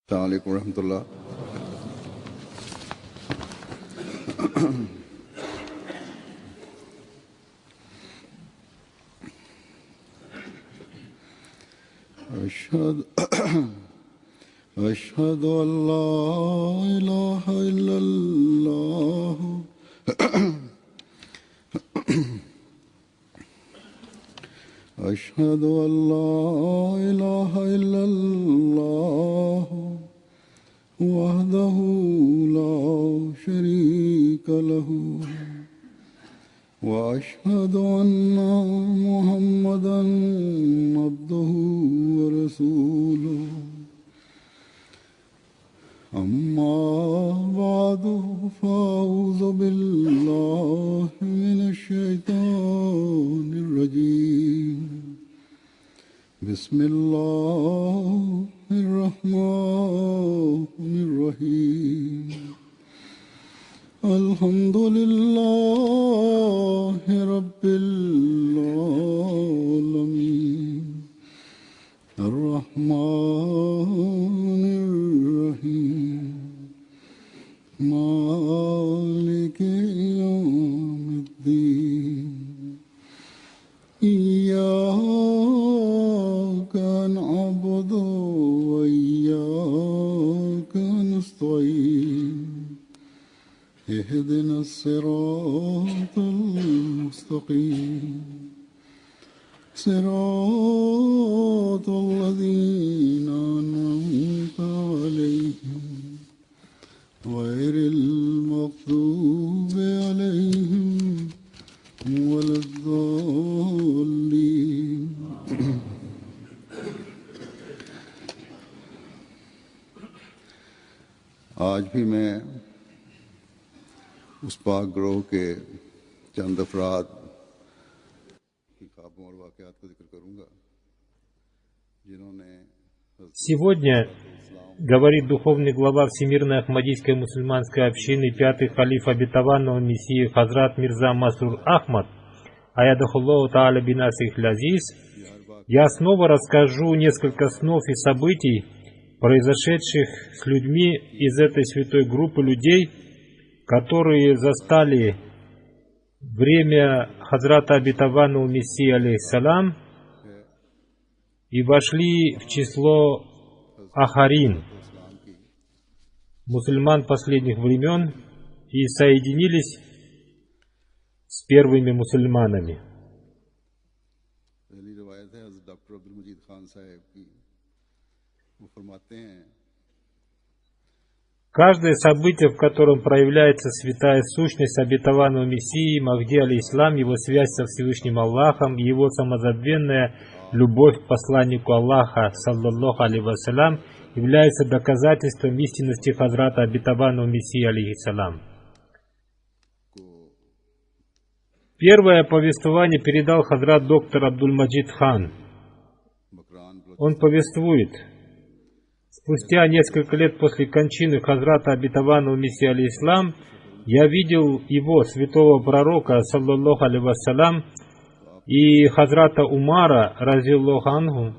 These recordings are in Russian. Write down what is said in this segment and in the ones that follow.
السلام عليكم ورحمة الله. أشهد أن لا إله إلا الله. أشهد أن لا إله إلا الله وحده لا شريك له وأشهد أن محمدا عبده ورسوله. أما بعد فأعوذ بالله من الشيطان الرجيم. بسم الله الرحمن الرحيم. الحمد لله رب العالمين. الرحمن الرحيم. مالك يوم الدين. إياك نعبد وإياك نستعين. اهدنا الصراط المستقيم. صراط الذين أنعمت عليهم غير المغضوب عليهم ولا الضالين. आज भी मैं उस पाक ग्रोह के चंद अफराद की ख्वाबों और वाक़यात को जिक्र करूँगा जिन्होंने Сегодня, говорит духовный глава Всемирной Ахмадийской мусульманской общины, пятый халиф обетованного Мессии Хазрат Мирза Масрур Ахмад, Аядахуллаху Тааля бинасих лязиз, я снова расскажу несколько снов и событий, произошедших с людьми из этой святой группы людей, которые застали время Хазрата обетованного Мессии алейхиссалам и вошли в число ахарин, мусульман последних времен, и соединились с первыми мусульманами. Каждое событие, в котором проявляется святая сущность обетованного Мессии Махди алейхиссалам, его связь со Всевышним Аллахом, его самозабвенная любовь к посланнику Аллаха, саллаллаху алейхи вассалям, является доказательством истинности Хазрата обетованного Мессии алейхиссалам. Первое повествование передал Хазрат доктор Абдуль-Маджид хан. Он повествует: спустя несколько лет после кончины Хазрата обетованного Мессии алейхиссалам, я видел его, святого пророка, саллаллаху алейхи вассалям, и Хазрата Умара, разиллаху анху,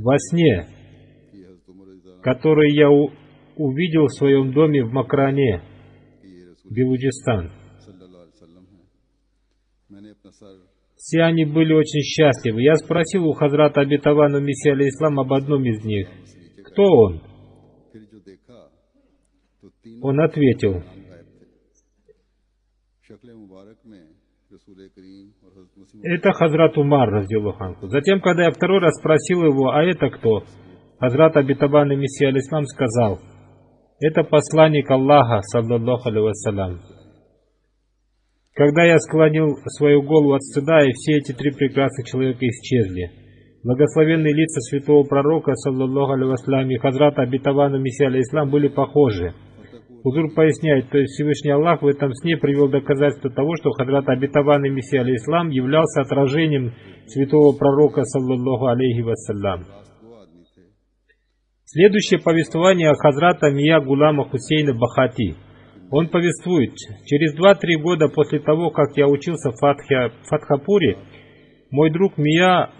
во сне, который я увидел в своем доме в Макране, Белуджистан. Все они были очень счастливы. Я спросил у Хазрата обетованного Мессии алейхиссалам об одном из них. Кто он? Он ответил: это Хазрат Умар, разиллаху анху. Затем, когда я второй раз спросил его, а это кто? Хазрат обетованный Мессия алейхиссалам сказал: это посланник Аллаха, саллаллаху алейхи вассалям. Когда я склонил свою голову от стыда, и все эти три прекрасных человека исчезли. Благословенные лица святого пророка, саллаллаху алейхи вассалям, и Хазрата обетованного Мессия алейхиссалам были похожи. Хузур поясняет, то есть Всевышний Аллах в этом сне привел доказательство того, что Хазрат обетованный Мессия алейхиссалам являлся отражением святого пророка, саллаллаху алейхи вассалям. Следующее повествование о Хазрата Мия Гулама Хусейна Бахати. Он повествует: через 2-3 года после того, как я учился в Фатхапуре, мой друг Мия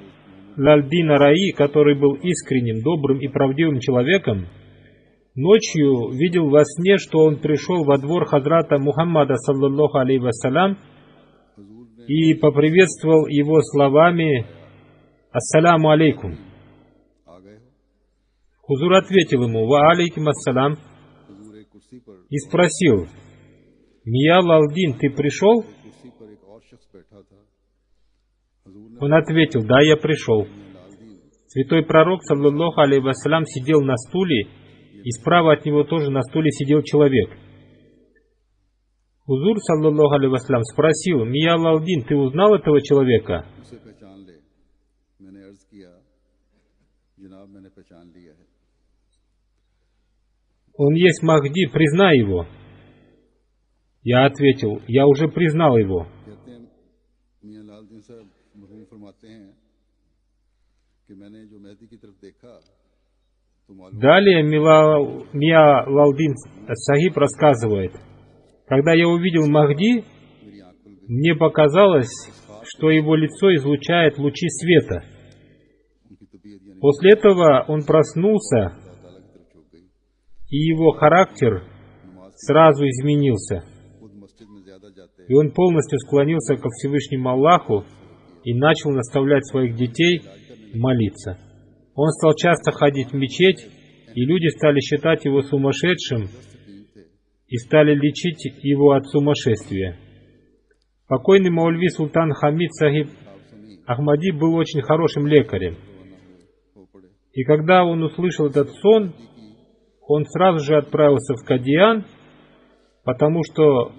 Лальдин Араи, который был искренним, добрым и правдивым человеком, ночью видел во сне, что он пришел во двор хазрата Мухаммада, саллаллаху алейхи вассалям, и поприветствовал его словами «Ассаляму алейкум». Хузур ответил ему «Ва алейкум ассалям» и спросил: «Мия Лалдин, ты пришел?» Он ответил: «Да, я пришел». Святой пророк, саллаллаху алейхи вассалям, сидел на стуле, и справа от него тоже на стуле сидел человек. Хузур, саллаллаху алейхи вассалям, спросил: «Мия Лалдин, ты узнал этого человека?» «Он есть Махди, признай его». Я ответил: «Я уже признал его». Далее Мия Лалдин Сахиб рассказывает: «Когда я увидел Махди, мне показалось, что его лицо излучает лучи света. После этого он проснулся, и его характер сразу изменился. И он полностью склонился ко Всевышнему Аллаху и начал наставлять своих детей молиться. Он стал часто ходить в мечеть, и люди стали считать его сумасшедшим и стали лечить его от сумасшествия». Покойный Маульви Султан Хамид Сахиб Ахмади был очень хорошим лекарем. И когда он услышал этот сон, он сразу же отправился в Кадиян, потому что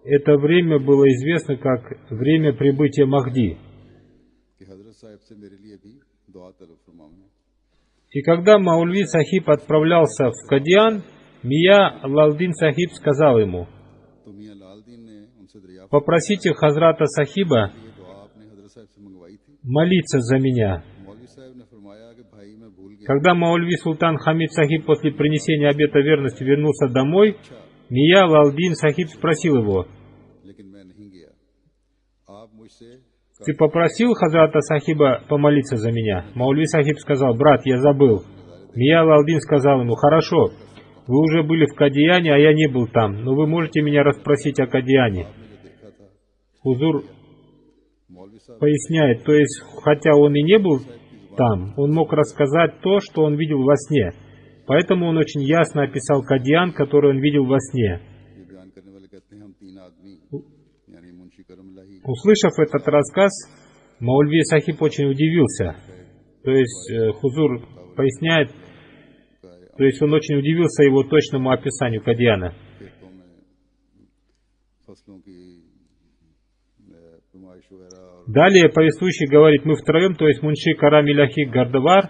это время было известно как время прибытия Махди. И когда Маульви Сахиб отправлялся в Кадиян, Мия Лалдин Сахиб сказал ему: «Попросите Хазрата Сахиба молиться за меня». Когда Маульви Султан Хамид Сахиб после принесения обета верности вернулся домой, Мия Лалдин Сахиб спросил его: «Ты попросил Хазрата Сахиба помолиться за меня?» Маульви Сахиб сказал: «Брат, я забыл». Мия Лалдин сказал ему: «Хорошо, вы уже были в Кадияне, а я не был там, но вы можете меня расспросить о Кадияне». Хузур поясняет, то есть, хотя он и не был там, он мог рассказать то, что он видел во сне. Поэтому он очень ясно описал Кадиян, который он видел во сне. Услышав этот рассказ, Маульви Сахиб очень удивился. То есть Хузур поясняет, то есть он очень удивился его точному описанию Кадияна. Далее повествующий говорит: «Мы втроем, то есть Мунши Карам Иляхи Гардавар».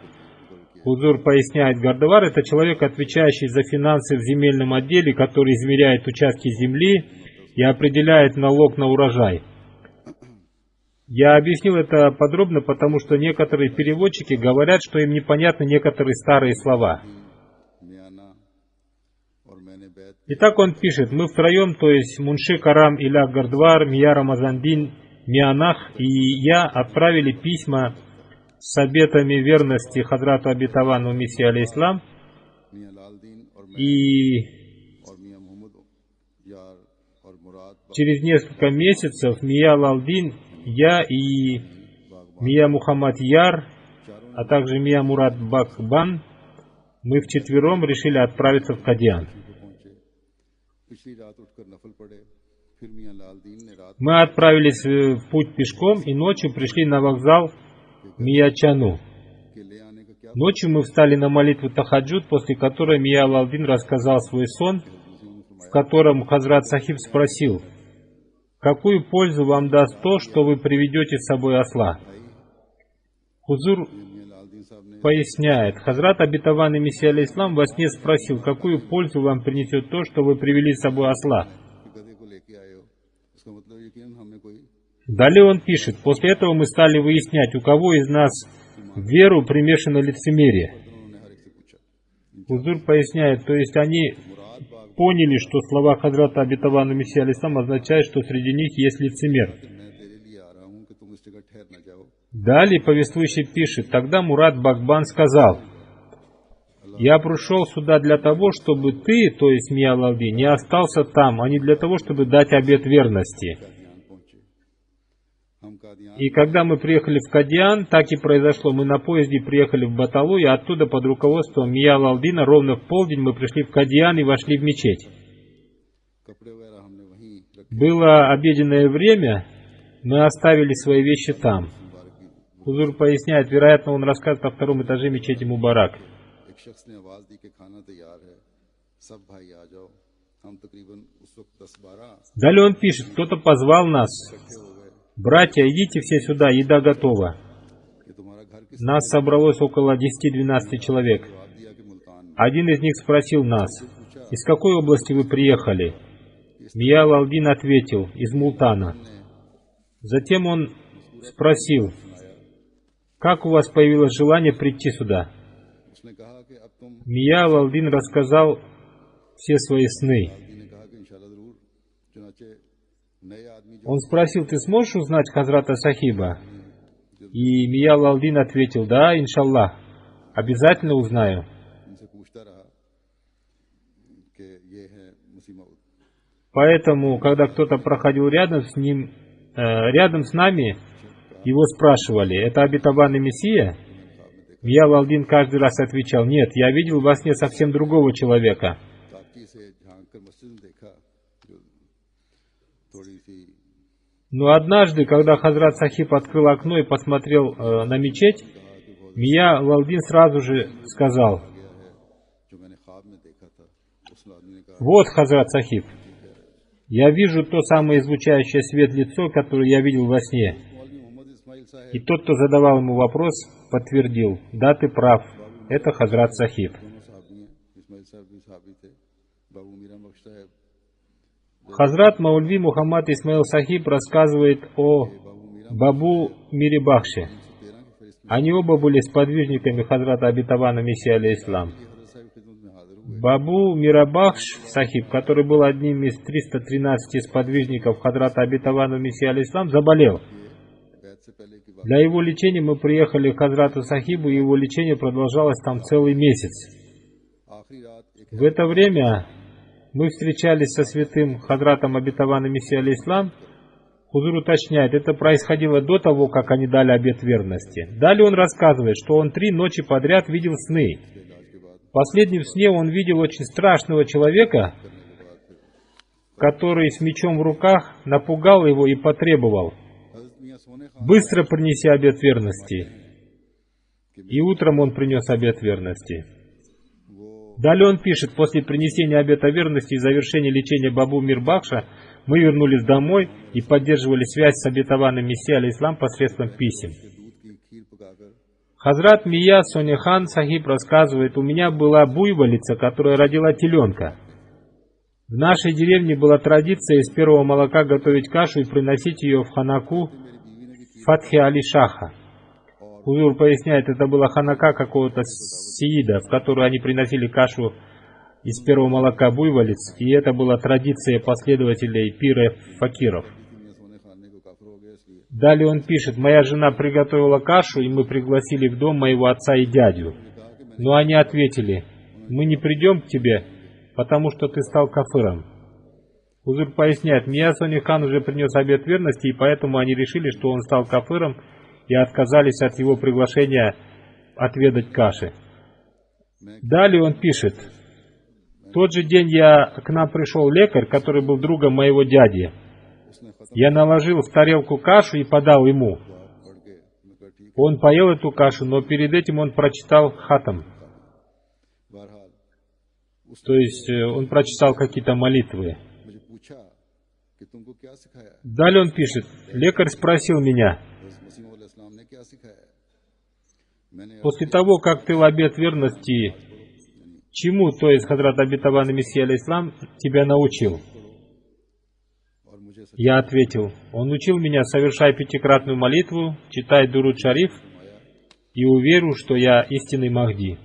Хузур поясняет: Гардавар — это человек, отвечающий за финансы в земельном отделе, который измеряет участки земли и определяет налог на урожай. Я объяснил это подробно, потому что некоторые переводчики говорят, что им непонятны некоторые старые слова. Итак, он пишет: «Мы втроем, то есть Мунши Карам Илях Гардвар, Мия Рамазандин, Мианах и я отправили письма с обетами верности Хазрату обетованному Мессии алейхиссалам, и через несколько месяцев Мия Лалдин, я и Мия Мухаммад Яр, а также Мия Мурад Бакбан, мы вчетвером решили отправиться в Кадиян. Мы отправились в путь пешком и ночью пришли на вокзал Мия-Чану. Ночью мы встали на молитву Тахаджуд, после которой Мия Лалдин рассказал свой сон, в котором Хазрат Сахиб спросил: «Какую пользу вам даст то, что вы приведете с собой осла?» Хузур поясняет: Хазрат обетованный Мессия алейхиссалам во сне спросил: «Какую пользу вам принесет то, что вы привели с собой осла?» Далее он пишет: «После этого мы стали выяснять, у кого из нас в веру примешано лицемерие». Хузур поясняет, то есть они поняли, что слова Хазрата обетованного Мессии алейхиссалам означают, что среди них есть лицемер. Далее повествующий пишет: «Тогда Мурад Бакбан сказал: Я пришел сюда для того, чтобы ты, то есть Мия Алладин, не остался там, а не для того, чтобы дать обет верности. И когда мы приехали в Кадиан, так и произошло. Мы на поезде приехали в Баталу, и оттуда под руководством Мия Алладина ровно в полдень мы пришли в Кадиан и вошли в мечеть. Было обеденное время, мы оставили свои вещи там. Хузур поясняет, вероятно, он рассказывает о втором этаже мечети Мубарак. Далее он пишет, кто-то позвал нас. Братья, идите все сюда, еда готова. Нас собралось около 10-12 человек. Один из них спросил нас, из какой области вы приехали? Мия Алладин ответил, из Мултана. Затем он спросил, как у вас появилось желание прийти сюда? Мия Алладин рассказал все свои сны. Он спросил, ты сможешь узнать Хазрата Сахиба? И Мия Алладин ответил, да, иншаллах, обязательно узнаю. Поэтому, когда кто-то проходил рядом с ним, рядом с нами, его спрашивали, это обетованный Мессия? Мия Алладин каждый раз отвечал, нет, я видел во сне совсем другого человека. Но однажды, когда Хазрат Сахиб открыл окно и посмотрел на мечеть, Мия Алладин сразу же сказал, вот Хазрат Сахиб, я вижу то самое излучающее свет лицо, которое я видел во сне. И тот, кто задавал ему вопрос, подтвердил, да, ты прав, это Хазрат Сахиб. Хазрат Маульви Мухаммад Исмаил Сахиб рассказывает о Бабу Мире Бахше. Они оба были сподвижниками Хазрата Обетована Мессии алейхиссалам. Бабу Мирабахш Сахиб, который был одним из 313 сподвижников Хазрата Обетована Мессии алейхиссалам, заболел. Для его лечения мы приехали к Хазрату Сахибу, и его лечение продолжалось там целый месяц. В это время мы встречались со святым Хазратом Обетована Мессии алейхиссалам. Хузур уточняет, это происходило до того, как они дали обет верности. Далее он рассказывает, что он 3 ночи подряд видел сны. В последнем сне он видел очень страшного человека, который с мечом в руках напугал его и потребовал: быстро принеси обет верности. И утром он принес обет верности. Далее он пишет, после принесения обета верности и завершения лечения Бабу Мирбахша, мы вернулись домой и поддерживали связь с обетованным Мессией алейхиссалам посредством писем. Хазрат Мия Сонихан Сахиб рассказывает, у меня была буйволица, которая родила теленка. В нашей деревне была традиция из первого молока готовить кашу и приносить ее в ханаку Фатхи Али Шаха. Хузур поясняет, это была ханака какого-то сиида, в которую они приносили кашу из первого молока буйволиц, и это была традиция последователей пира факиров. Далее он пишет, моя жена приготовила кашу, и мы пригласили в дом моего отца и дядю. Но они ответили, мы не придем к тебе, потому что ты стал кафиром. Хузур поясняет, Мия Сонихан уже принес обет верности, и поэтому они решили, что он стал кафиром, и отказались от его приглашения отведать каши. Далее он пишет, в тот же день к нам пришел лекарь, который был другом моего дяди. Я наложил в тарелку кашу и подал ему. Он поел эту кашу, но перед этим он прочитал хатам. То есть он прочитал какие-то молитвы. Далее он пишет, лекарь спросил меня, после того, как ты в обет верности, чему, то есть Хазрат Обетованный Мессия алейхиссалам, тебя научил? Я ответил, он учил меня, совершай 5-кратную молитву, читай Дуруд Шариф, и уверю, что я истинный Махди.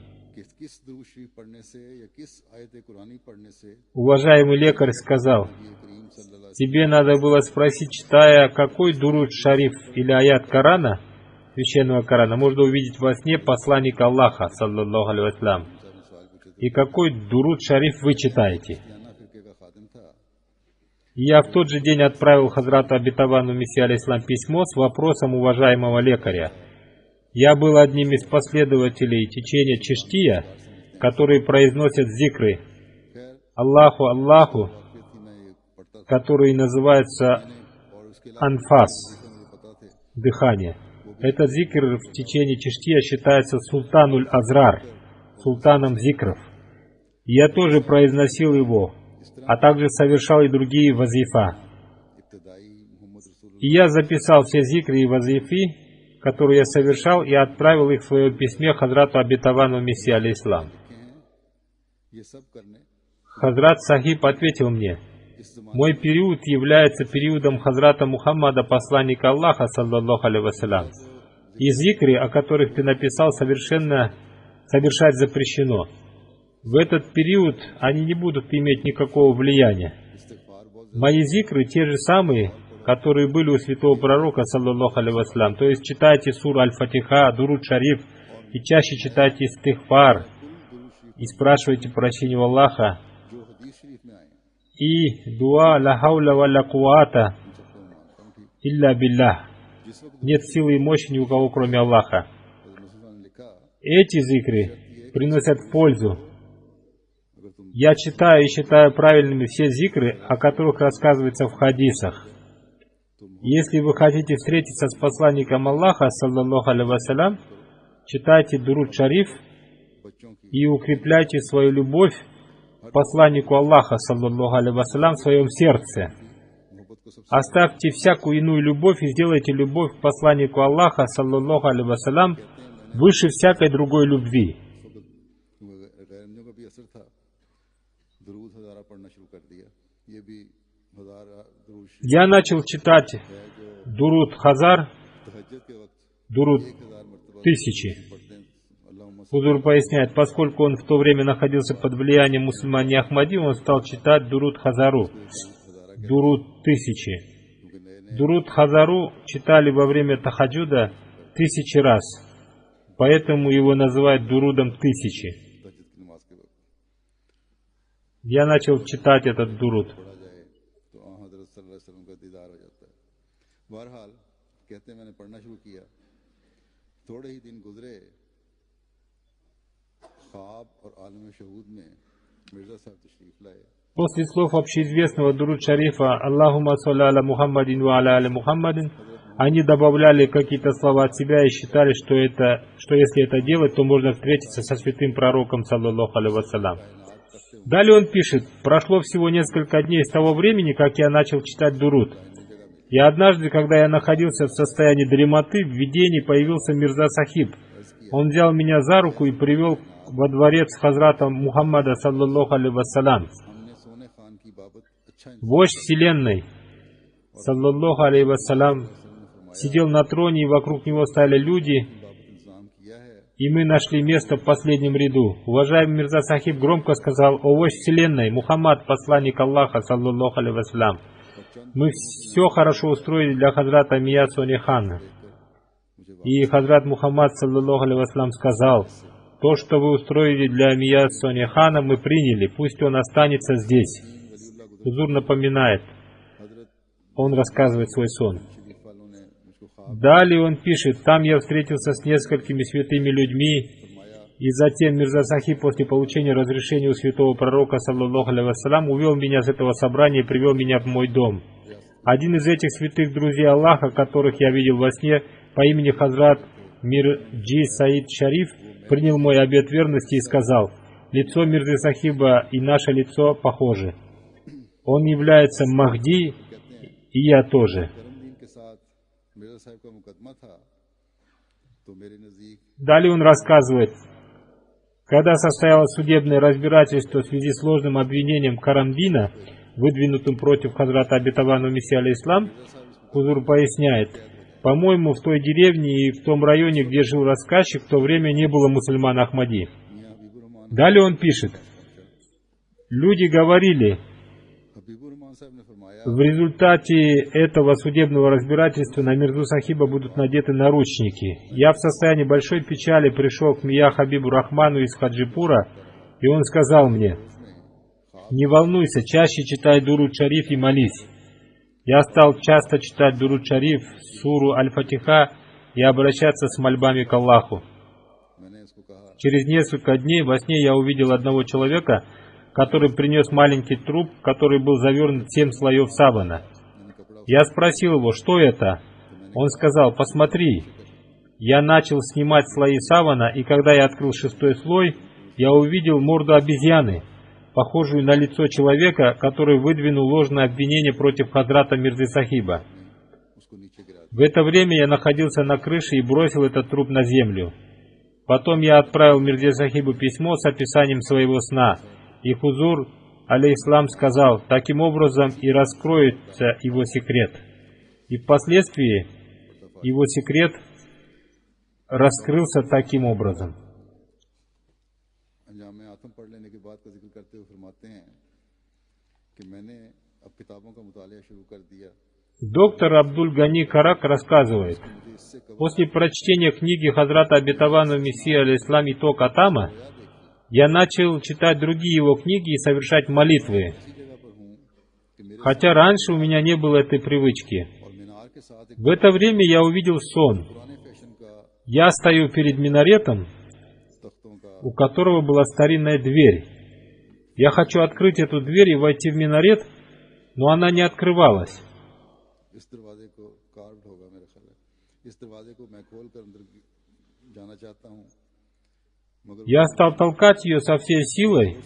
Уважаемый лекарь сказал, тебе надо было спросить, читая какой Дуруд Шариф или аят Корана, священного Корана, можно увидеть во сне посланника Аллаха, саллаллаху алейхи вассалям. и какой дуруд шариф вы читаете. याना फिरके का खादिम था। И я в тот же день отправил Хазрату Абитавану Мессии алейхиссалам письмо с вопросом уважаемого лекаря. Я был одним из последователей течения Чиштия, которые произносят зикры Аллаху Аллаху, फिर थी मैं ये पढ़ता था которые называются और उसके अलावा анфас, मुझे पता थे дыхание. Этот зикр в течение Чиштия считается султануль Азрар, султаном зикров. И я тоже произносил его, а также совершал и другие вазифа. इब्तदाई मोहम्मद रसूल И я записал все зикры и вазифи, которые я совершал, и отправил их в своем письме Хазрату Абитавану Мессии алейхиссалам. के हैं ये सब करने Хазрат Сахиб ответил мне: इस जमाने мой период является периодом Хазрата Мухаммада, посланника Аллаха, саллаллаху алейхи вассалям. И зикры, о которых ты написал, совершать запрещено. В этот период они не будут иметь никакого влияния. इस्तिग़फ़ार बहुत Мои зикры те же самые, которые были у святого пророка, саллаллаху алейхи вассалям. То есть читайте сур Аль-Фатиха, Дуруд Шариф, и чаще читайте истигфар, и спрашивайте прощения у Аллаха, जो हदीस शरीफ में आए हैं и дуа ла хауля ва ла кувата इन सबको मैं मानता हूँ ठीक। илля биллах. जिस वक्त Нет силы и мощи ни у кого, кроме Аллаха. हज़रत मुसलमान ने लिखा Эти зикры приносят пользу. अगर तुम Я читаю и считаю правильными все зикры, о которых рассказывается в хадисах. Если вы хотите встретиться с посланником Аллаха, саллаллаху алейхи вассалям, читайте Дуруд Шариф बच्चों की и укрепляйте свою любовь к посланнику Аллаха, саллаллаху алейхи вассалям, в своем сердце. मोहब्बत को सबसे Оставьте всякую иную любовь и сделайте любовь к посланнику Аллаха, саллаллаху алейхи вассалям, выше всякой другой любви. गैरमजों का भी असर था दरूद हज़ारा पढ़ना शुरू कर दिया ये भी हज़ारा दरूद Я начал читать है जो Дуруд Хазар, तहज्जुद के वक्त Дуруд 1000 मरतबा тысячи. पढ़ते हैं अल्लाहुम्मा Хузур поясняет, поскольку он в то время находился под влиянием мусульман не Ахмади, он стал читать Дуруд Хазару, Дуруд тысячи. क्योंकि नए नए Дуруд Хазару читали во время тахаджуда 1000 раз, поэтому его называют Дурудом тысячи. तहज्जुद की नमाज के वक्त Я начал читать этот Дуруд. पढ़ा जाए तो हज़रत सल्लल्लाहु अलैहि वसल्लम का दीदार हो जाता है। बहरहाल कहते हैं मैंने पढ़ना शुरू किया थोड़े ही दिन गुजरे ख्वाब और आलम शहूद में मिर्ज़ा साहब तशरीफ लाए После слов общеизвестного Дуруд Шарифа «Аллахумма салли аля Мухаммадин ва аля али Мухаммадин», они добавляли какие-то слова от себя и считали, что если это делать, то можно встретиться со святым пророком, саллаллаху алейхи вассалям. Далее он пишет: прошло всего несколько дней с того времени, как я начал читать Дуруд. И однажды, когда я находился в состоянии дремоты, в видении появился Мирза Сахиб. Он взял меня за руку и привел во дворец Хазрата Мухаммада, саллаллаху алейхи вассалям. हमने सोने खान की बाबत अच्छा Вождь вселенной, саллаллаху алейхи вассалям, сидел на троне, и вокруг него стояли люди, बाबत इंतजाम किया है и мы нашли место в последнем ряду. Уважаемый Мирза Сахиб громко сказал: «О вождь вселенной, Мухаммад, посланник Аллаха, саллаллаху алейхи вассалям, мы все хорошо устроили для Хазрата Мия Сони Хана». И Хазрат Мухаммад, саллаллаху алейхи вассалям, сказал: «То, что вы устроили для Мия Сони Хана, мы приняли, пусть он останется здесь». Хузур напоминает, он рассказывает свой сон. शरीफ वालों ने मुझको ख्वाब Далее он пишет: «Там я встретился с несколькими святыми людьми, и затем Мирза Сахиб после получения разрешения у святого пророка, саллаллаху алейхи вассалям, увел меня с этого собрания и привел меня в мой дом. Один из этих святых друзей Аллаха, которых я видел во сне, по имени Хазрат Мирджи Саид Шариф, принял мой обет верности и сказал: лицо Мирзы Сахиба и наше лицо похожи. Он является Махди, и я тоже». करमदीन के साथ मिर्ज़ा साहब का मुकदमा था तो मेरे नज़दीक Далее он рассказывает: когда состоялось судебное разбирательство в связи с ложным обвинением Карамдина, выдвинутым против Хазрата Абитавану Мессии алейхиссалам, Хузур поясняет: по-моему, в той деревне и в том районе, где жил рассказчик, в то время не было мусульман Ахмади. मियाँ हबीबुर रहमान Далее он пишет: люди говорили, हबीबुर रहमान साहब ने फरमाया в результате этого судебного разбирательства на Мирзу Сахиба будут надеты наручники. Я в состоянии большой печали пришел к Мия Хабибу Рахману из Хаджипура И он сказал мне: «Не волнуйся, чаще читай Дуруд Шариф и молись». Я стал часто читать Дуруд Шариф, суру Аль-Фатиха и обращаться с мольбами к Аллаху. Через несколько дней во сне я увидел одного человека, который принес маленький труп, который был завернут в 7 слоев савана. Я спросил его, что это? Он сказал: «Посмотри». Я начал снимать слои савана, и когда я открыл 6-й слой, я увидел морду обезьяны, похожую на лицо человека, который выдвинул ложное обвинение против Хазрата Мирзы Сахиба. В это время я находился на крыше и бросил этот труп на землю. Потом я отправил Мирзе Сахибу письмо с описанием своего сна, и Хузур, алейхиссалам, сказал: таким образом и раскроется его секрет. И впоследствии его секрет раскрылся таким образом. Доктор Абдуль-Гани Карак рассказывает: после прочтения книги Хазрата Обетованного Мессии алейхиссалам «Итог Атама» я начал читать другие его книги и совершать молитвы, хотя раньше у меня не было этой привычки. В это время я увидел сон. Я стою перед минаретом, у которого была старинная дверь. Я хочу открыть эту дверь и войти в минарет, но она не открывалась. Я стал толкать ее со всей силой.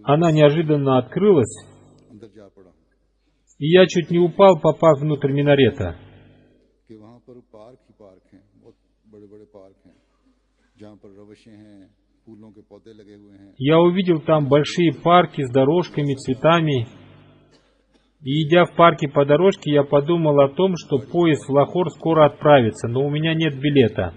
Она неожиданно открылась, и я чуть не упал, попав внутрь минарета. Я увидел там большие парки с дорожками, цветами. И идя в парке по дорожке, я подумал о том, что поезд в Лахор скоро отправится, но у меня нет билета.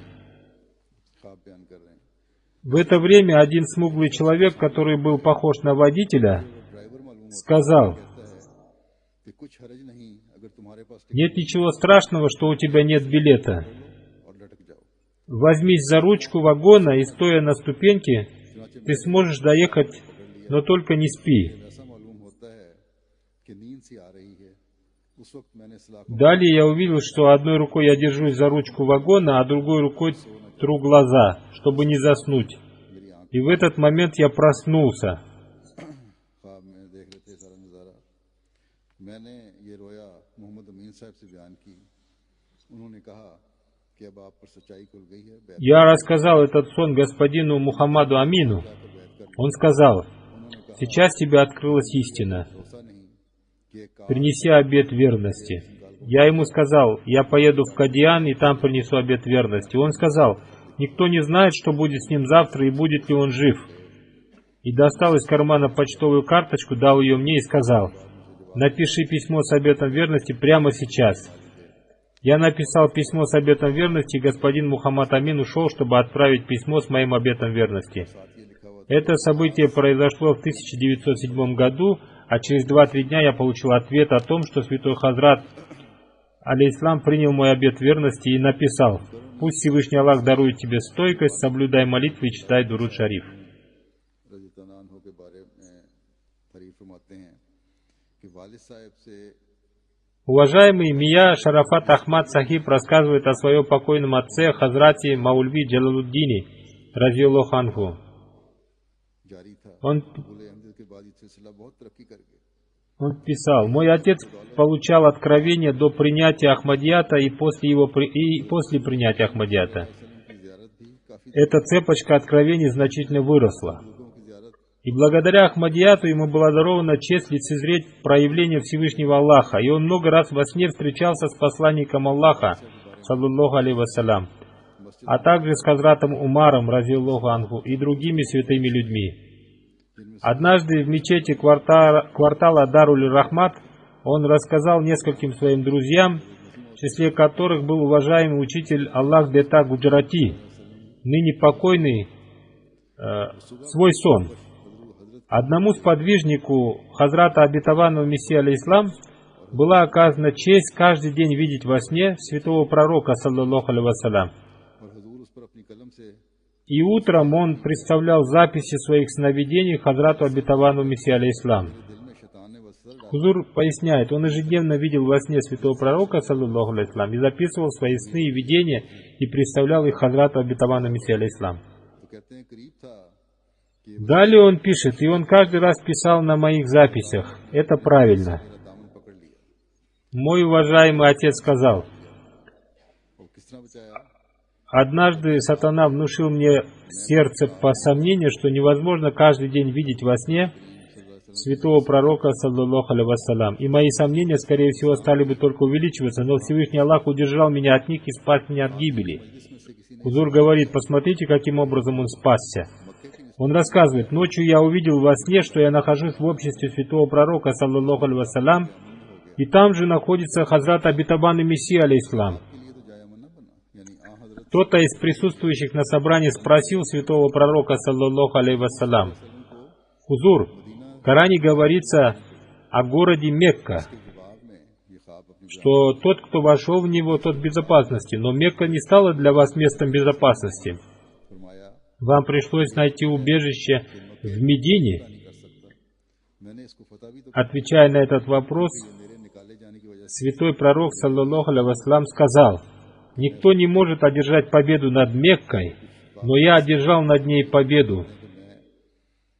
В это время один смуглый человек, который был похож на водителя, сказал: «Нет ничего страшного, что у тебя нет билета. Возьмись за ручку вагона и, стоя на ступеньке, ты сможешь доехать, но только не спи». Далее я увидел, что одной рукой я держусь за ручку вагона, а другой рукой тру глаза, чтобы не заснуть. И в этот момент я проснулся. Я рассказал этот сон господину Мухаммаду Амину. Он сказал: «Сейчас тебе открылась истина. Принеси обет верности». Я ему сказал: «Я поеду в Кадиан и там принесу обет верности». Он сказал: «Никто не знает, что будет с ним завтра и будет ли он жив». И достал из кармана почтовую карточку, дал ее мне и сказал: «Напиши письмо с обетом верности прямо сейчас». Я написал письмо с обетом верности, и господин Мухаммад Амин ушел, чтобы отправить письмо с моим обетом верности. Это событие произошло в 1907 году, а через 2-3 дня я получил ответ о том, что святой Хазрат алейхиссалам принял мой обет верности и написал: «Пусть Всевышний Аллах дарует тебе стойкость, соблюдай молитвы и читай Дуруд Шариф». Уважаемый Мия Шарафат Ахмад Сахиб рассказывает о своем покойном отце Хазрате Маульви Джалалуддине, разъяллаху анху. Он писал: «Мой отец получал откровение до принятия Ахмадията и после принятия Ахмадията. Эта цепочка откровений значительно выросла. И благодаря Ахмадияту ему была дарована честь лицезреть проявление Всевышнего Аллаха, и он много раз во сне встречался с посланником Аллаха, саллаллаху алейхи вассалям, а также с Хазратом Умаром, разъяллаху анху, и другими святыми людьми. Однажды в мечети квартала Даруль-Рахмат он рассказал нескольким своим друзьям, в числе которых был уважаемый учитель Аллах Дета Гуджарати, ныне покойный, свой сон. Одному сподвижнику Хазрата Обетованного Мессии алейхиссалам была оказана честь каждый день видеть во сне святого пророка, саллаллаху алейхи вассалям. И утром он представлял записи своих сновидений Хазрату Обетованному Мессии алейхиссалам. Хузур поясняет, он ежедневно видел во сне святого пророка, саллаллаху алейхиссалам, и записывал свои сны и видения, и представлял их Хазрату Обетованному Мессии алейхиссалам. Далее он пишет, и он каждый раз писал на моих записях. Это правильно. Мой уважаемый отец сказал, однажды сатана внушил мне в сердце по сомнению, что невозможно каждый день видеть во сне святого пророка, саллаллаху алейхи вассалям. И мои сомнения, скорее всего, стали бы только увеличиваться, но Всевышний Аллах удержал меня от них и спас меня от гибели. Хузур говорит, посмотрите, каким образом он спасся. Он рассказывает, ночью я увидел во сне, что я нахожусь в обществе святого пророка, саллаллаху алейхи вассалям, и там же находится Хазрат Обетованный Мессия алейхиссалам. Кто-то из присутствующих на собрании спросил святого пророка, саллаллаху алейхи вассалям, Хузур, в Коране говорится о городе Мекка, что тот, кто вошел в него, тот в безопасности, но Мекка не стала для вас местом безопасности. Вам пришлось найти убежище в Медине. Отвечая на этот вопрос, святой пророк, саллаллаху алейхи вассалям, сказал, никто не может одержать победу над Меккой, но я одержал над ней победу,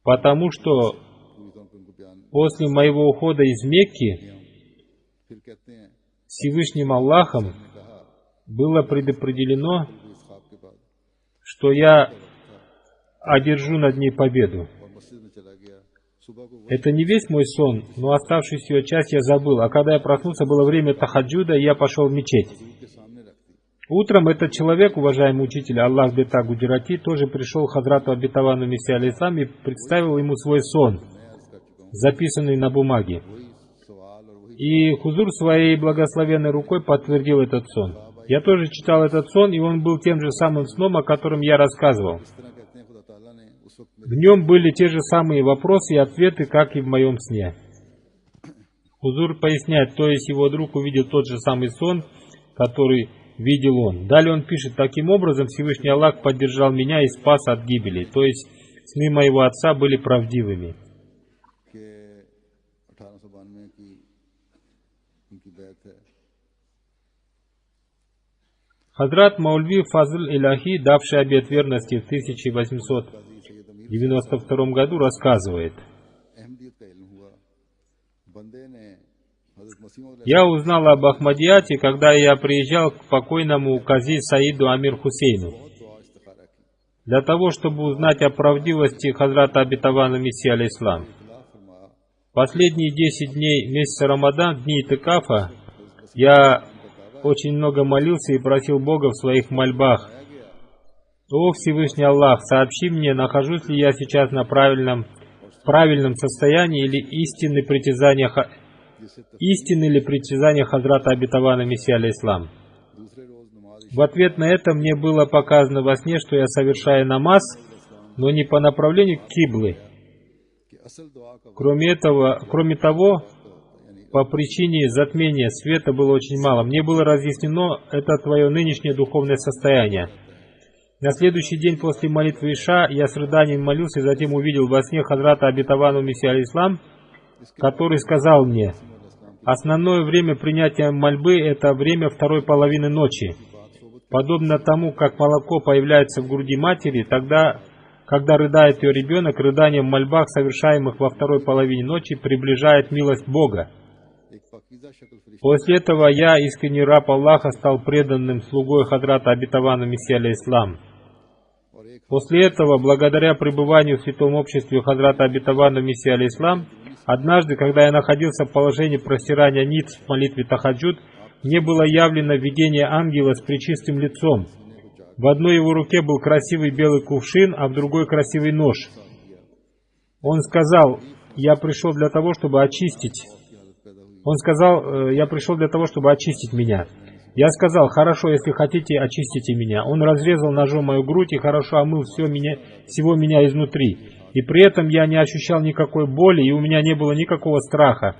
потому что после моего ухода из Мекки Всевышним Аллахом было предопределено, что я одержу над ней победу. Это не весь мой сон, но оставшуюся ее часть я забыл, а когда я проснулся, было время тахаджуда, и я пошел в мечеть. Утром этот человек, уважаемый учитель Аллах Бета Гуджарати, тоже пришел к Хазрату Обетованному Мессии алейхиссалам и представил ему свой сон, записанный на бумаге. И Хузур своей благословенной рукой подтвердил этот сон. Я тоже читал этот сон, и он был тем же самым сном, о котором я рассказывал. В нем были те же самые вопросы и ответы, как и в моем сне. Хузур поясняет, то есть его друг увидел тот же самый сон, который видел он. Далее он пишет, таким образом Всевышний Аллах поддержал меня и спас от гибели. То есть сны моего отца были правдивыми. Хазрат Маульви Фазл Иляхи, давший обет верности в 1892 году, рассказывает, я узнал об Ахмадияте, когда я приезжал к покойному Кази Саиду Амир Хусейну. Для того, чтобы узнать о правдивости Хазрата Обетованного Мессии алейхиссалам. Последние 10 дней месяца Рамадан, дни Итикафа, я очень много молился и просил Бога в своих мольбах. О Всевышний Аллах, сообщи мне, нахожусь ли я сейчас на правильном состоянии или истинны ли притязания Хазрата Обетованного Мессии алейхиссалам. В ответ на это мне было показано во сне, что я совершаю намаз, но не по направлению к киблы. Кроме того, по причине затмения света было очень мало. Мне было разъяснено, это твое нынешнее духовное состояние. На следующий день после молитвы Иша я с рыданием молился и затем увидел во сне Хазрата Обетованного Мессии алейхиссалам, который сказал мне, основное время принятия мольбы – это время второй половины ночи. Подобно тому, как молоко появляется в груди матери, тогда, когда рыдает ее ребенок, рыдание в мольбах, совершаемых во второй половине ночи, приближает милость Бога. После этого я, искренний раб Аллаха, стал преданным слугой Хазрата Обетованного Мессии алейхиссалам. После этого, благодаря пребыванию в святом обществе Хазрата Обетованного Мессии алейхиссалам, однажды, когда я находился в положении простирания ниц в молитве Тахаджуд, мне было явлено видение ангела с пречистым лицом. В одной его руке был красивый белый кувшин, а в другой красивый нож. Он сказал, я пришел для того, чтобы очистить меня. Я сказал, хорошо, если хотите, очистите меня. Он разрезал ножом мою грудь и хорошо омыл всего меня изнутри. И при этом я не ощущал никакой боли, и у меня не было никакого страха.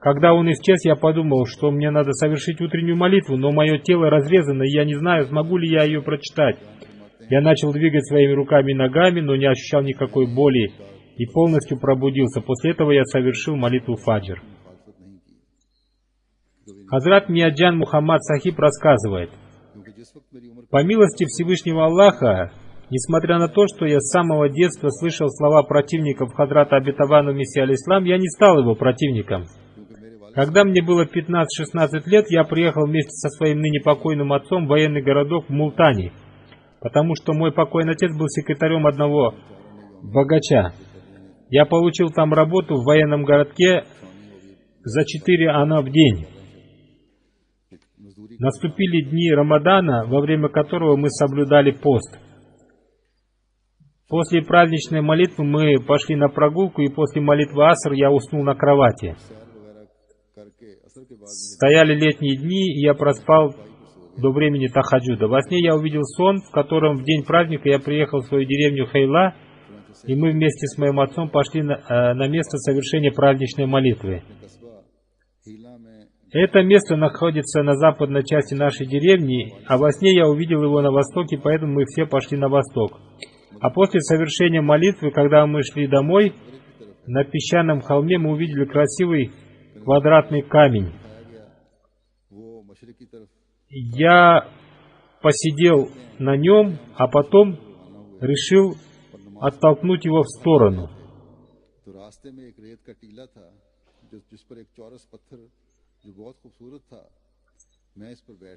Когда он исчез, я подумал, что мне надо совершить утреннюю молитву, но мое тело разрезано, и я не знаю, смогу ли я ее прочитать. Я начал двигать своими руками и ногами, но не ощущал никакой боли и полностью пробудился. После этого я совершил молитву фаджр. Хазрат Миаджан Мухаммад Сахиб рассказывает: по милости Всевышнего Аллаха, несмотря на то, что я с самого детства слышал слова противников Хазрата Обетованного Мессии алейхиссалам, я не стал его противником. Когда мне было 15-16 лет, я приехал вместе со своим ныне покойным отцом в военный городок в Мултани, потому что мой покойный отец был секретарем одного богача. Я получил там работу в военном городке за 4 ана в день. Наступили дни Рамадана, во время которого мы соблюдали пост. После праздничной молитвы мы пошли на прогулку, и после молитвы Аср я уснул на кровати. Стояли летние дни, и я проспал до времени тахаджуда. Во сне я увидел сон, в котором в день праздника я приехал в свою деревню Хейла, и мы вместе с моим отцом пошли на место совершения праздничной молитвы. Это место находится на западной части нашей деревни, а во сне я увидел его на востоке, поэтому мы все пошли на восток. А после совершения молитвы, когда мы шли домой, на песчаном холме мы увидели красивый квадратный камень. Я посидел на нем, а потом решил оттолкнуть его в сторону.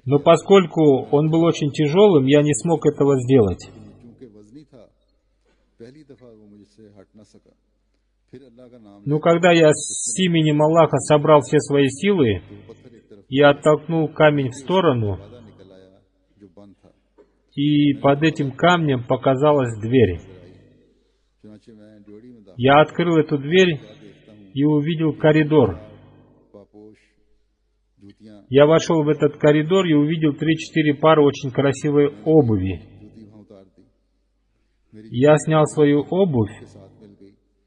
Но поскольку он был очень тяжелым, я не смог этого сделать. Но когда я с именем Аллаха собрал все свои силы, я оттолкнул камень в сторону, и под этим камнем показалась дверь. Я открыл эту дверь и увидел коридор. Я вошел в этот коридор и увидел 3-4 пары очень красивой обуви. Я снял свою обувь,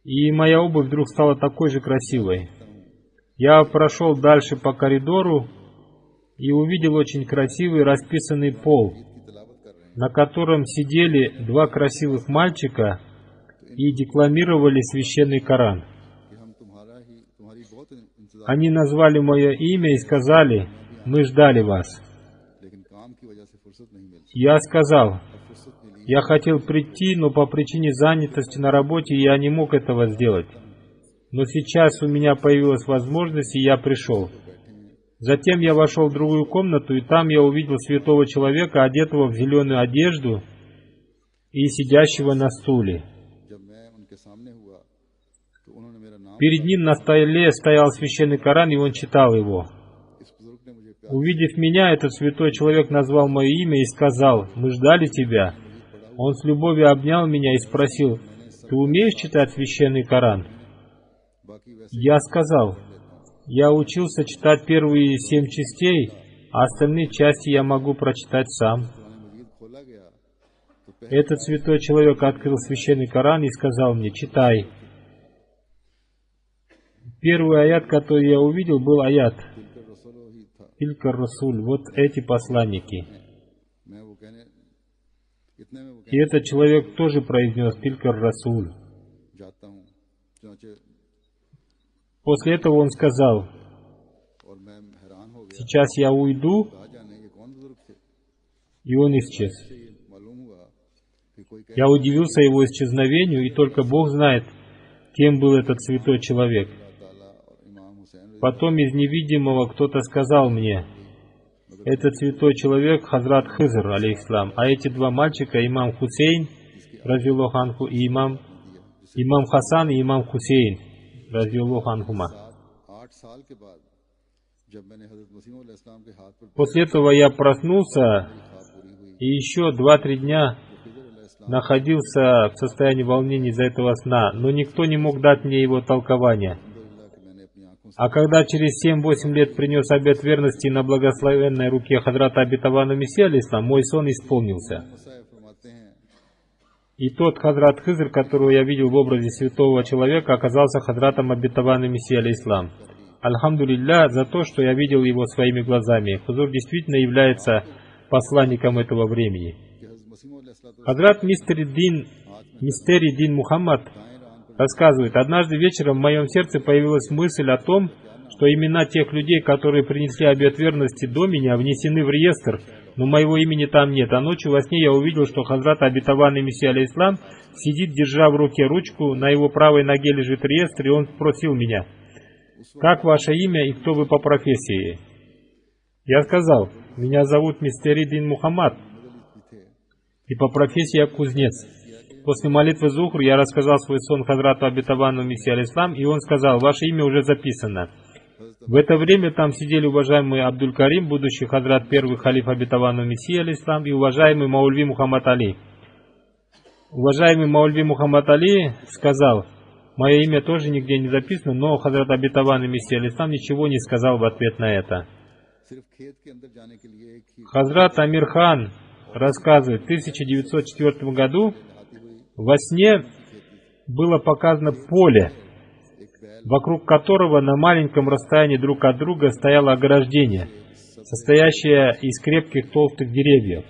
и моя обувь вдруг стала такой же красивой. Я прошел дальше по коридору и увидел очень красивый расписанный пол, на котором сидели 2 красивых мальчика и декламировали священный Коран. Они назвали мое имя и сказали: «Мы ждали вас». Я сказал: «Я хотел прийти, но по причине занятости на работе я не мог этого сделать. Но сейчас у меня появилась возможность, и я пришел». Затем я вошел в другую комнату, и там я увидел святого человека, одетого в зеленую одежду и сидящего на стуле. Перед ним на столе стоял священный Коран, и он читал его. Увидев меня, этот святой человек назвал мое имя и сказал: «Мы ждали тебя». Он с любовью обнял меня и спросил: «Ты умеешь читать священный Коран?» Я сказал: «Я учился читать первые 7 частей, а остальные части я могу прочитать сам». Этот святой человек открыл священный Коран и сказал мне: «Читай». Первый аят, который я увидел, был аят «Тилка Расуль», вот эти посланники. И этот человек тоже произнес «Тилка Расуль». После этого он сказал: «Сейчас я уйду», и он исчез. Я удивился его исчезновению, и только Бог знает, кем был этот святой человек. Потом из невидимого кто-то сказал мне: «Этот святой человек Хазрат Хизр, алейхиссалам, а эти 2 мальчика, имам Хусейн, разъяллаху анху, и имам Хасан и имам Хусейн, разъяллаху анхума». После этого я проснулся и еще 2-3 дня находился в состоянии волнения из-за этого сна, но никто не мог дать мне его толкования. А когда через 7-8 лет принес обет верности на благословенной руке Хазрата Обетованного Мессии алейхиссалам, мой сон исполнился. И тот Хазрат Хизр, которого я видел в образе святого человека, оказался Хазратом Обетованным Мессии алейхиссалам. Альхамдулилля за то, что я видел его своими глазами. Хузур действительно является посланником этого времени. Хазрат Мистери Дин Мухаммад рассказывает, однажды вечером в моем сердце появилась мысль о том, что имена тех людей, которые принесли обет верности до меня, внесены в реестр, но моего имени там нет. А ночью во сне я увидел, что Хазрат обетованный Мессия алейхиссалам сидит, держа в руке ручку, на его правой ноге лежит реестр, и он спросил меня: «Как ваше имя и кто вы по профессии?» Я сказал: «Меня зовут Мистери Дин Мухаммад, и по профессии я кузнец». После молитвы Зухр я рассказал свой сон Хазрату обетованному Мессии алейхиссалам, и он сказал: «Ваше имя уже записано». В это время там сидели уважаемый Абдуль-Карим, будущий Хазрат первый халиф обетованного Мессии алейхиссалам, и уважаемый Маульви Мухаммад Али. Уважаемый Маульви Мухаммад Али сказал: «Мое имя тоже нигде не записано», но Хазрат обетованный Мессия алейхиссалам ничего не сказал в ответ на это. Хазрат Амир Хан рассказывает, в 1904 году во сне было показано поле, вокруг которого на маленьком расстоянии друг от друга стояло ограждение, состоящее из крепких толстых деревьев.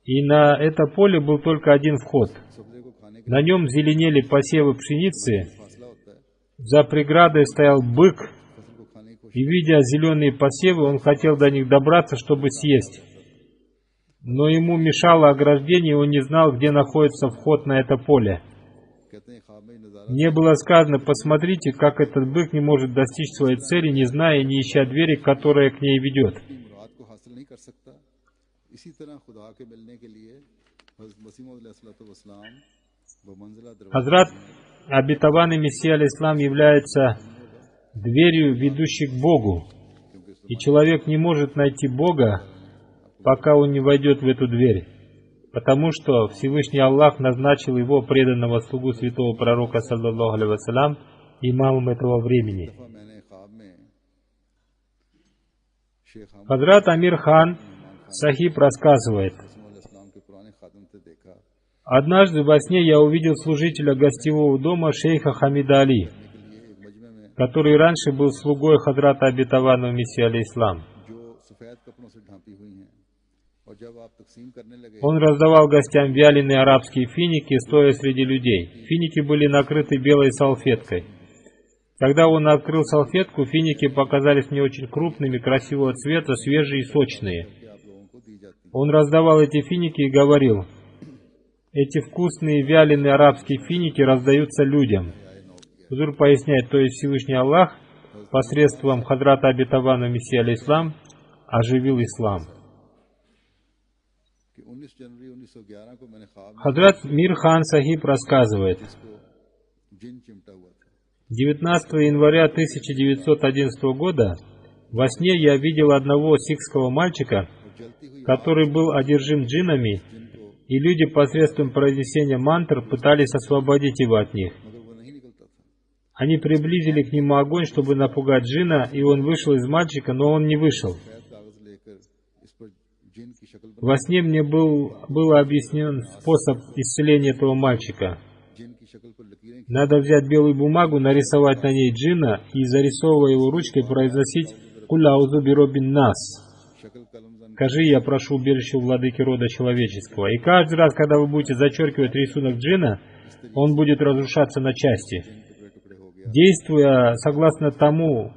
И на это поле был только один вход. На нем зеленели посевы пшеницы, за преградой стоял бык, и, видя зеленые посевы, он хотел до них добраться, чтобы съесть. Но ему мешало ограждение, и он не знал, где находится вход на это поле. Мне было сказано: посмотрите, как этот бык не может достичь своей цели, не зная и не ища двери, которая к ней ведет. Хазрат обетованный Мессия алейхиссалам является дверью, ведущей к Богу. И человек не может найти Бога, пока он не войдет в эту дверь. Потому что Всевышний Аллах назначил его преданного слугу святого пророка, саллаллаху алейхи вассалям, имамом этого времени. Хазрат Амир Хан Сахиб рассказывает: однажды во сне я увидел служителя гостевого дома шейха Хамида Али, который раньше был слугой Хазрата обетованного Мессии алейхиссалам. Он раздавал гостям вяленые арабские финики, стоя среди людей. Финики были накрыты белой салфеткой. Когда он открыл салфетку, финики показались мне очень крупными, красивого цвета, свежие и сочные. Он раздавал эти финики и говорил: эти вкусные вяленые арабские финики раздаются людям. Хузур поясняет, то есть Всевышний Аллах посредством Хазрата обетованного Мессии алейхиссалам оживил ислам. Хазрат Мир Хан Сахиб рассказывает: 19 января 1911 года во сне я видел одного сикхского мальчика, который был одержим джиннами, и люди посредством произнесения мантр пытались освободить его от них. Они приблизили к нему огонь, чтобы напугать джинна, и он вышел из мальчика, но он не вышел. Во сне мне был объяснен способ исцеления этого мальчика. Надо взять белую бумагу, нарисовать на ней джинна и, зарисовывая его ручкой, произносить «Куль аузу би роббин нас». «Скажи, я прошу убежище у владыки рода человеческого». И каждый раз, когда вы будете зачеркивать рисунок джинна, он будет разрушаться на части. Действуя согласно тому,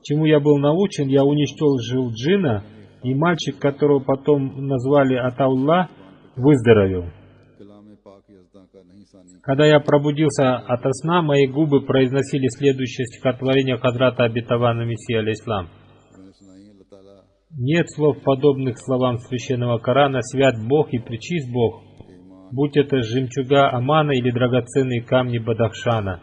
чему я был научен, я уничтожил джинна, и мальчик, которого потом назвали Атаулла, выздоровел. Когда я пробудился ото сна, мои губы произносили следующее стихотворение Хазрата обетованного Мессии алейхиссалам. Нет слов, подобных словам священного Корана: свят Бог и пречист Бог, будь это жемчуга Омана или драгоценные камни Бадахшана.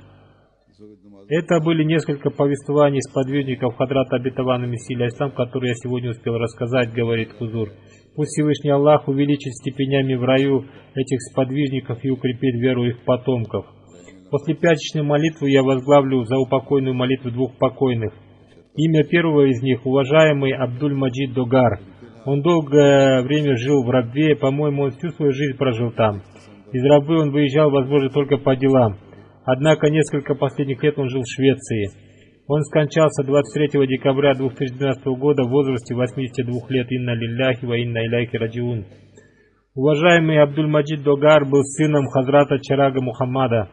Это были несколько повествований сподвижников Хазрата обетованного Мессии алейхиссалам, которые я сегодня успел рассказать, говорит Хузур. Пусть Всевышний Аллах увеличит степенями в раю этих сподвижников и укрепит веру их потомков. После пятничной молитвы я возглавлю заупокойную молитву двух покойных. Имя первого из них — уважаемый Абдуль-Маджид Догар. Он долгое время жил в рабве, по-моему, он всю свою жизнь прожил там. Из рабвы он выезжал, возможно, только по делам. Однако несколько последних лет он жил в Швеции. Он скончался 23 декабря 2012 года в возрасте 82 лет. Инна лилляхи ва инна иляйхи раджиун. Уважаемый Абдуль-Маджид Догар был сыном Хазрата Чарага Мухаммада,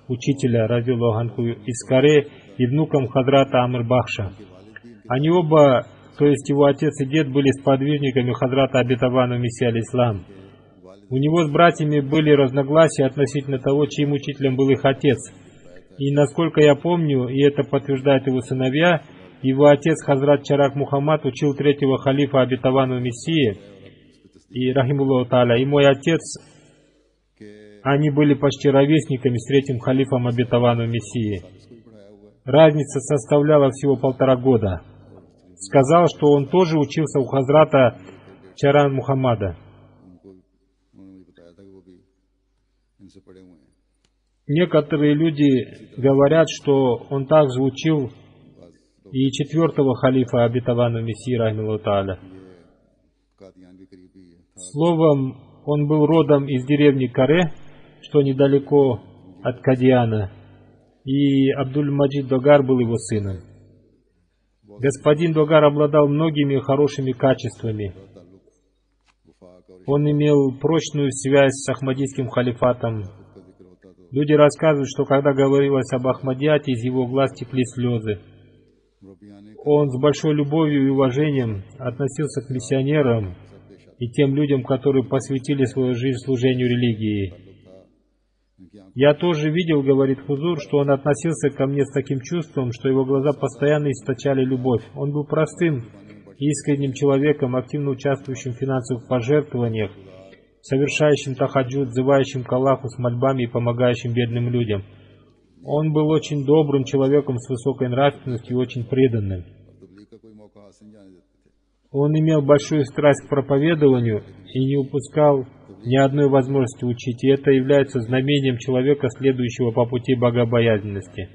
учителя, радиаллаху анху, из Каре, и внуком Хазрата Амр Бахша. Они оба, то есть его отец и дед, были сподвижниками Хазрата Обетованного Мессии алейхиссалам. У него с братьями были разногласия относительно того, чьим учителем был их отец. И насколько я помню, и это подтверждают его сыновья, его отец Хазрат Чарак Мухаммад учил третьего халифа Обетованного Мессии, и рахимуллаху тааля, и мой отец, они были почти ровесниками с третьим халифом Обетованного Мессии. Разница составляла всего 1,5 года. Сказал, что он тоже учился у Хазрата Чаран Мухаммада. Некоторые люди говорят, что он также учил и четвертого халифа Обетованного Мессии, рахимуллаху тааля. Словом, он был родом из деревни Каре, что недалеко от Кадиана, и Абдуль-Маджид Догар был его сыном. Господин Догар обладал многими хорошими качествами. Он имел прочную связь с Ахмадийским халифатом. Люди рассказывают, что когда говорилось об Ахмадияте, из его глаз текли слезы. Он с большой любовью и уважением относился к миссионерам и тем людям, которые посвятили свою жизнь служению религии. Я тоже видел, говорит Хузур, что он относился ко мне с таким чувством, что его глаза постоянно источали любовь. Он был простым и искренним человеком, активно участвующим в финансовых пожертвованиях, совершающим тахаджуд, взывающим к Аллаху с мольбами и помогающим бедным людям. Он был очень добрым человеком с высокой нравственностью и очень преданным. Он имел большую страсть к проповедованию и не упускал ни одной возможности учить, и это является знамением человека, следующего по пути богобоязненности.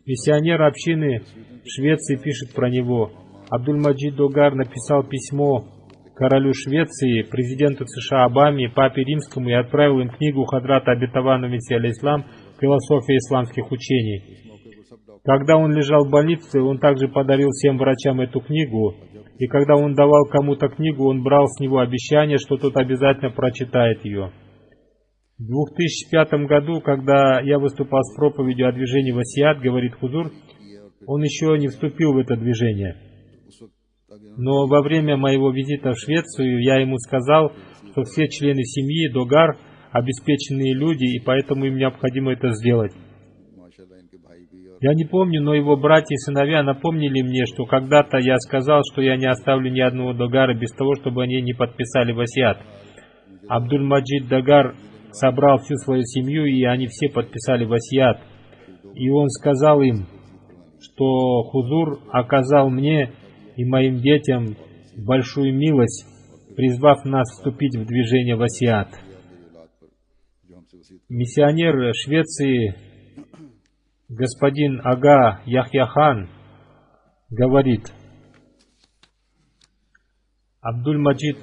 Миссионер общины в Швеции пишет про него. Абдуль-Маджид Догар написал письмо королю Швеции, президенту США Обаме, папе римскому, и отправил им книгу Хазрата Обетованного Мессии алейхиссалам «Философия исламских учений». Когда он лежал в больнице, он также подарил всем врачам эту книгу, и когда он давал кому-то книгу, он брал с него обещание, что тот обязательно прочитает ее. В 2005 году, когда я выступал с проповедью о движении Васият, говорит Хузур, он еще не вступил в это движение. Но во время моего визита в Швецию я ему сказал, что все члены семьи Догар обеспеченные люди, и поэтому им необходимо это сделать. Я не помню, но его братья и сыновья напомнили мне, что когда-то я сказал, что я не оставлю ни одного Догара без того, чтобы они не подписали васият. Абдуль-Маджид Догар собрал всю свою семью, и они все подписали васият. И он сказал им, что Хузур оказал мне и моим детям большую милость, призвав нас вступить в движение васият. Миссионер Швеции господин Ага Яхьяхан говорит, Абдуль-Маджид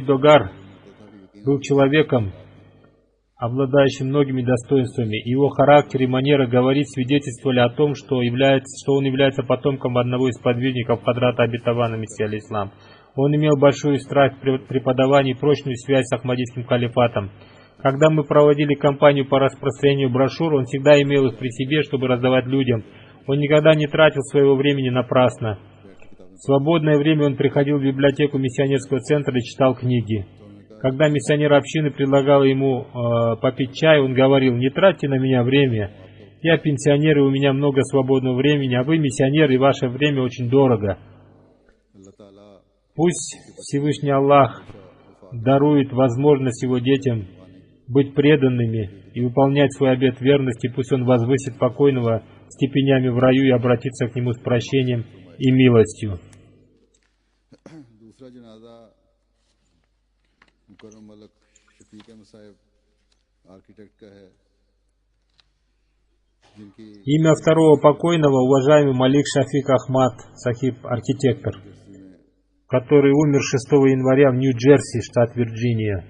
Догар был человеком, обладающим многими достоинствами. Его характер и манера говорить свидетельствовали о том, что он является потомком одного из подвижников Хазрата Обетованного Мессии алейхиссалам. Он имел большую страсть при преподавании и прочную связь с Ахмадийским халифатом. Когда мы проводили кампанию по распространению брошюр, он всегда имел их при себе, чтобы раздавать людям. Он никогда не тратил своего времени напрасно. В свободное время он приходил в библиотеку миссионерского центра и читал книги. Когда миссионер общины предлагал ему попить чай, он говорил: «Не тратьте на меня время. Я пенсионер, и у меня много свободного времени, а вы миссионер, и ваше время очень дорого». Пусть Всевышний Аллах дарует возможность его детям быть преданными и выполнять свой обет верности, пусть он возвысит покойного степенями в раю и обратится к нему с прощением и милостью. Имя второго покойного — уважаемый Малик Шафик Ахмад Сахиб, архитектор, который умер 6 января в Нью-Джерси, штат Вирджиния.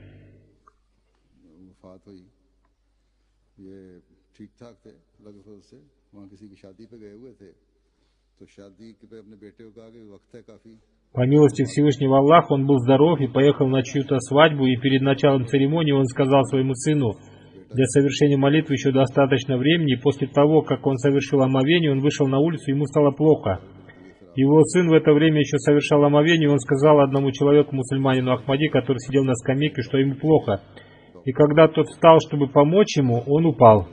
तो शादी के पे अपने बेटे को कहा कि वक्त है काफी, По милости Всевышнего Аллаха он был здоров и поехал на чью-то свадьбу, и перед началом церемонии он сказал своему сыну: для совершения молитвы еще достаточно времени, и после того, как он совершил омовение, он вышел на улицу, ему стало плохо. Его сын в это время еще совершал омовение, и он сказал одному человеку, мусульманину Ахмади, который сидел на скамейке, что ему плохо. И когда тот встал, чтобы помочь ему, он упал.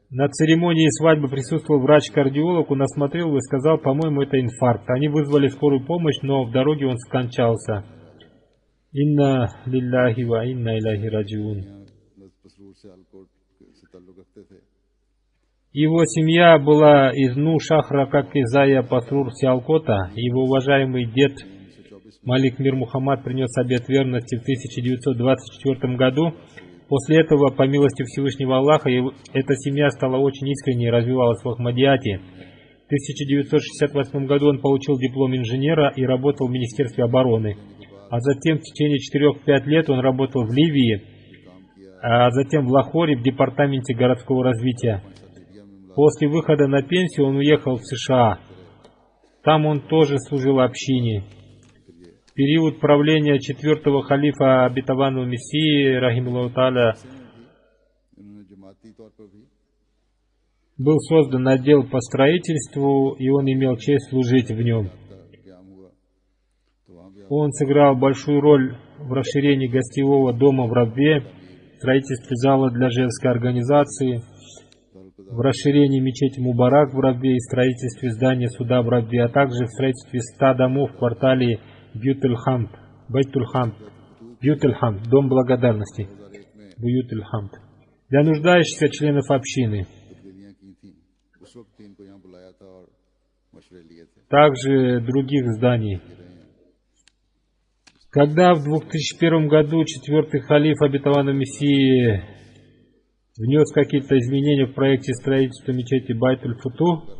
На церемонии свадьбы присутствовал врач-кардиолог, он осмотрел его и сказал: по-моему, это инфаркт. Они вызвали скорую помощь, но в дороге он скончался. Инна лилляхи ва инна иляйхи раджиун. Его семья была из Шахра, как и Зая Пасрур Сиалкота. Его уважаемый дед Малик Мир Мухаммад принес обет верности в 1924 году. После этого, по милости Всевышнего Аллаха, эта семья стала очень искренней и развивалась в Ахмадияте. В 1968 году он получил диплом инженера и работал в Министерстве обороны. А затем в течение 4-5 лет он работал в Ливии, а затем в Лахоре в департаменте городского развития. После выхода на пенсию он уехал в США. Там он тоже служил общине. В период правления 4-го халифа обетованного Мессии, рахималлаху тааля, был создан отдел по строительству, и он имел честь служить в нем. Он сыграл большую роль в расширении гостевого дома в Рабве, в строительстве зала для женской организации, в расширении мечети Мубарак в Рабве и строительстве здания суда в Рабве, а также в строительстве 100 домов в квартале Бьют-эль-Хамд, Бьют-эль-Хамд, дом благодарности, Бьют-эль-Хамд, для нуждающихся членов общины. Также других зданий. Когда в 2001 году 4-й халиф обетованного Мессии внес какие-то изменения в проекте строительства мечети Байт-эль-Футух,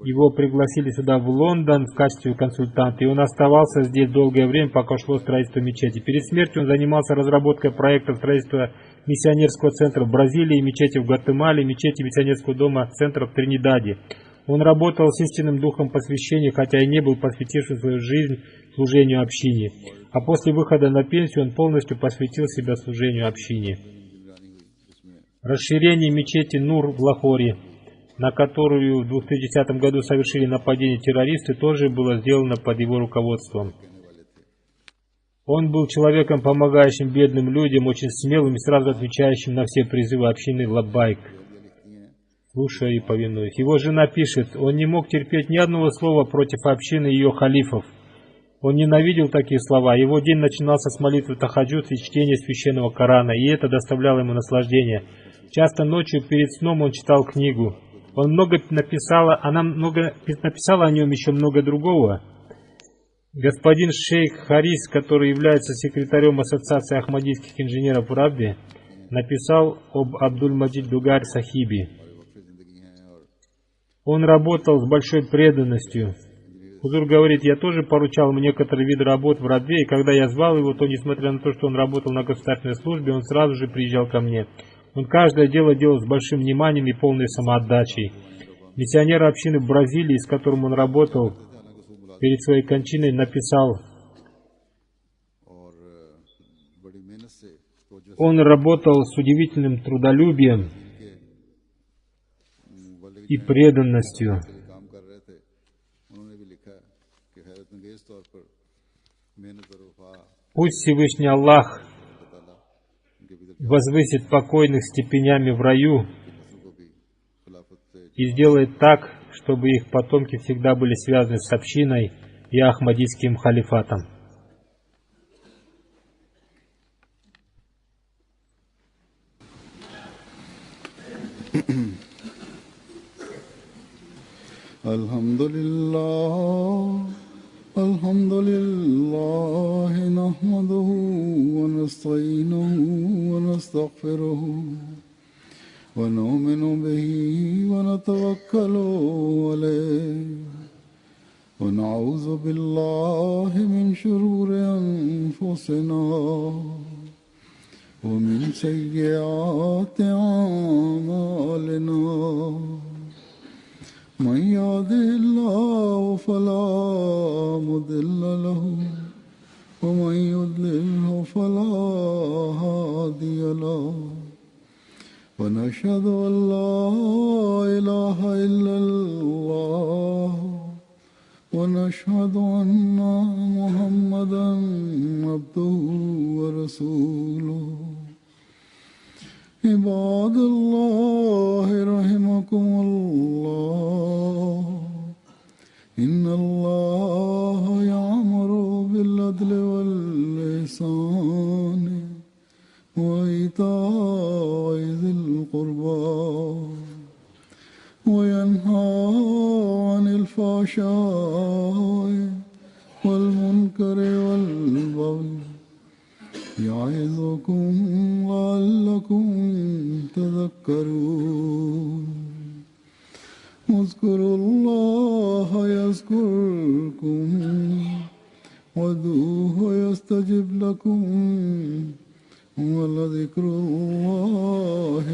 его пригласили сюда, в Лондон, в качестве консультанта, и он оставался здесь долгое время, пока шло строительство мечети. Перед смертью он занимался разработкой проекта строительства миссионерского центра в Бразилии, мечети в Гватемале, мечети миссионерского дома центра в Тринидаде. Он работал с истинным духом посвящения, хотя и не был посвятившим свою жизнь служению общине. А после выхода на пенсию он полностью посвятил себя служению общине. Расширение мечети Нур в Лахоре, на которую в 2010 году совершили нападение террористы, тоже было сделано под его руководством. Он был человеком, помогающим бедным людям, очень смелым и сразу отвечающим на все призывы общины лаббайк, слушая и повинуясь. Его жена пишет: он не мог терпеть ни одного слова против общины и ее халифов. Он ненавидел такие слова. Его день начинался с молитвы тахаджуд и чтения священного Корана, и это доставляло ему наслаждение. Часто ночью перед сном он читал книгу. Он много написала, она много написала о нем еще много другого. Господин шейх Харис, который является секретарем Ассоциации ахмадийских инженеров в Рабве, написал об Абдуль-Маджид Дугарь Сахиби. Он работал с большой преданностью. Хузур говорит: я тоже поручал ему некоторые виды работ в Рабве, и когда я звал его, то, несмотря на то, что он работал на государственной службе, он сразу же приезжал ко мне. Он каждое дело делал с большим вниманием и полной самоотдачей. Миссионер общины в Бразилии, с которым он работал, перед своей кончиной написал: он работал с удивительным трудолюбием и преданностью. Пусть Всевышний Аллах возвысит покойных степенями в раю и сделает так, чтобы их потомки всегда были связаны с общиной и ахмадийским халифатом. Alhamdulillah, alhamdulillah, nahmaduhu wa nasta'inuhu wa nastaghfiruhu wa nu'minu bihi wa natawakkalu alayhi wa na'udhu billahi min shururi anfusina wa min sayyiati a'malina. من يهده الله فلا مضل له ومن يضلله فلا هادي له ونشهد أن لا إله إلا الله ونشهد أن محمدا عبده ورسوله عباد الله رحمكم الله إن الله يأمر بالعدل والإحسان وإيتاء ذي القربى وينهى عن الفحشاء والمنكر والبغي يعظكم لعلكم تذكرون اذكروا الله يذكركم وادعوه يستجب لكم ولذكر الله